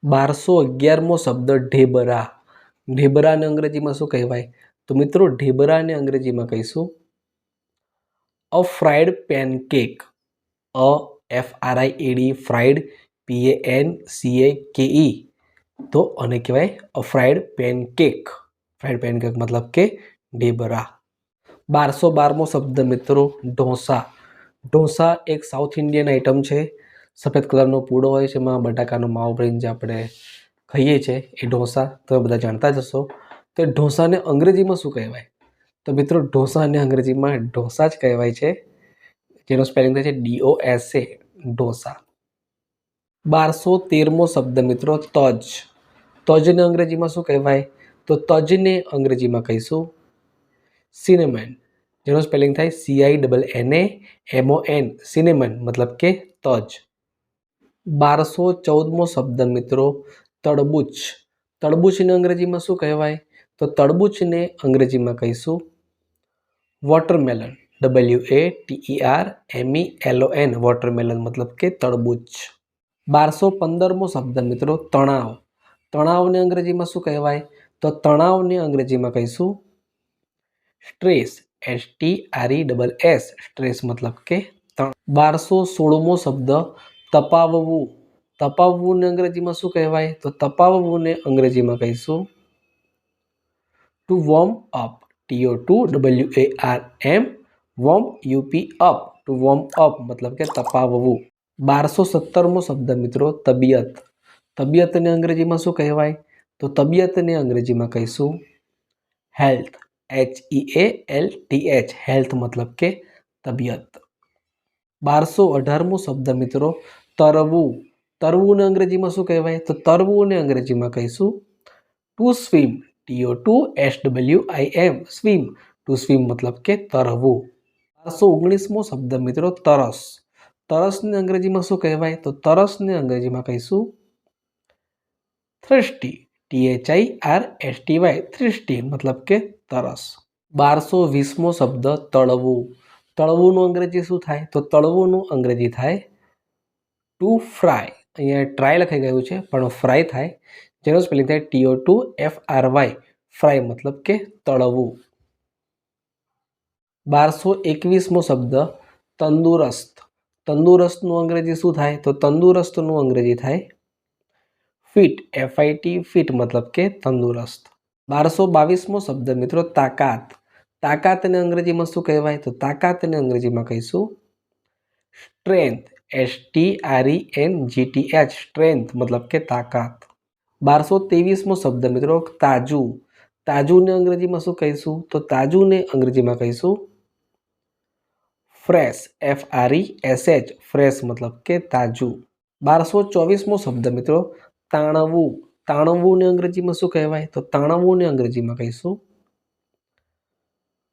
1211મો શબ્દ ઢેબરા. ઢેબરાને અંગ્રેજીમાં શું કહેવાય? તો મિત્રો ઢેબરાને અંગ્રેજીમાં કહીશું અ ફ્રાઈડ પેનકેક. અ FRIED ફ્રાઈડ PANCAKE. તો આને કહેવાય અ ફ્રાઈડ પેનકેક. ફ્રાઈડ પેનકેક મતલબ કે ઢેબરા. 1212મો શબ્દ મિત્રો ઢોસા. ઢોસા એક સાઉથ ઇન્ડિયન આઇટમ છે. સફેદ કલરનો પૂડો હોય છે, એમાં બટાકાનો માવો ભરીને જે આપણે ખાઈએ છીએ એ ઢોસા તમે બધા જાણતા જ હશો. તો ઢોસાને અંગ્રેજીમાં શું કહેવાય? તો મિત્રો ઢોસાને અંગ્રેજીમાં ઢોસા જ કહેવાય છે, જેનો સ્પેલિંગ થાય છે DOSA, ઢોસા. 1213મો શબ્દ મિત્રો તજ. તજને અંગ્રેજીમાં શું કહેવાય? તો તજને અંગ્રેજીમાં કહીશું સિનેમન, જેનો સ્પેલિંગ થાય CINNAMON, સિનેમન મતલબ કે તજ. 1214મો શબ્દ મિત્રો તડબૂચ. તડબૂચને અંગ્રેજીમાં શું કહેવાય? તો તડબૂચને અંગ્રેજીમાં કહીશું વોટરમેલન, WATERMELON, વોટરમેલન મતલબ કે તડબૂચ. 1215મો શબ્દ મિત્રો તણાવ. તણાવને અંગ્રેજીમાં શું કહેવાય? તો તણાવને અંગ્રેજીમાં કહીશું સ્ટ્રેસ, STRESS, સ્ટ્રેસ મતલબ કે તણાવ. 1216મો શબ્દ તપાવવું. તપાવવુંને અંગ્રેજીમાં શું કહેવાય? તો તપાવવુંને અંગ્રેજીમાં કહીશું to warm up, TOWARM, warm UP up, to warm up મતલબ કે તપાવવું. 1217મો શબ્દ મિત્રો તબિયત. તબિયતને અંગ્રેજીમાં શું કહેવાય? તો તબિયતને અંગ્રેજીમાં કહીશું હેલ્થ, HEALTH, હેલ્થ મતલબ કે તબિયત. 1218મો શબ્દ મિત્રો તરવું. તરવુંને અંગ્રેજીમાં શું કહેવાય? તો તરવુંને અંગ્રેજીમાં કહીશું two swim, TOSWIM, swim, two swim મતલબ કે તરવું. 1219મો શબ્દ મિત્રો તરસ. તરસને અંગ્રેજીમાં શું કહેવાય? તો તરસને અંગ્રેજીમાં કહીશું થ્રસ્ટી, THIRSTY, થ્રસ્ટી મતલબ કે તરસ. 1220મો શબ્દ તળવું. તળવુંનું અંગ્રેજી શું થાય? તો તળવુંનું અંગ્રેજી થાય ટુ ફ્રાય. અહીંયા ટ્રાય લખાઈ ગયું છે પણ ફ્રાય થાય, જેનો સ્પેલિંગ થાય TOFRY, ફ્રાય મતલબ કે તળવું. 1221મો શબ્દ તંદુરસ્ત. તંદુરસ્તનું અંગ્રેજી શું થાય? તો તંદુરસ્તનું અંગ્રેજી થાય ફિટ, FIT, ફિટ મતલબ કે તંદુરસ્ત. 1222મો શબ્દ મિત્રો તાકાત. તાકાતને અંગ્રેજીમાં શું કહેવાય? તો તાકાતને અંગ્રેજીમાં કહીશું સ્ટ્રેન્થ, STRENGTH, સ્ટ્રેન્થ મતલબ કે તાકાત. 1223મો શબ્દ મિત્રો તાજું. તાજુને અંગ્રેજીમાં શું કહીશું? તો તાજુને અંગ્રેજીમાં કહીશું ફ્રેશ, FRESH, ફ્રેશ મતલબ કે તાજું. 1224મો શબ્દ મિત્રો તાણવું. તાણવુંને અંગ્રેજીમાં શું કહેવાય? તો તાણવુંને અંગ્રેજીમાં કહીશું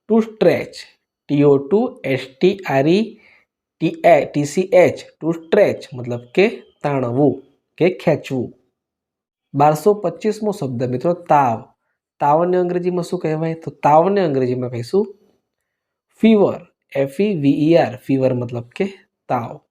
to stretch, TOSTRETCH, to stretch મતલબ કે તાણવું કે ખેંચવું. 1225મો શબ્દ મિત્રો તાવ. તાવને અંગ્રેજીમાં શું કહેવાય? તો તાવને અંગ્રેજીમાં કહીશું ફીવર, FEVER, ફીવર મતલબ કે તાવ.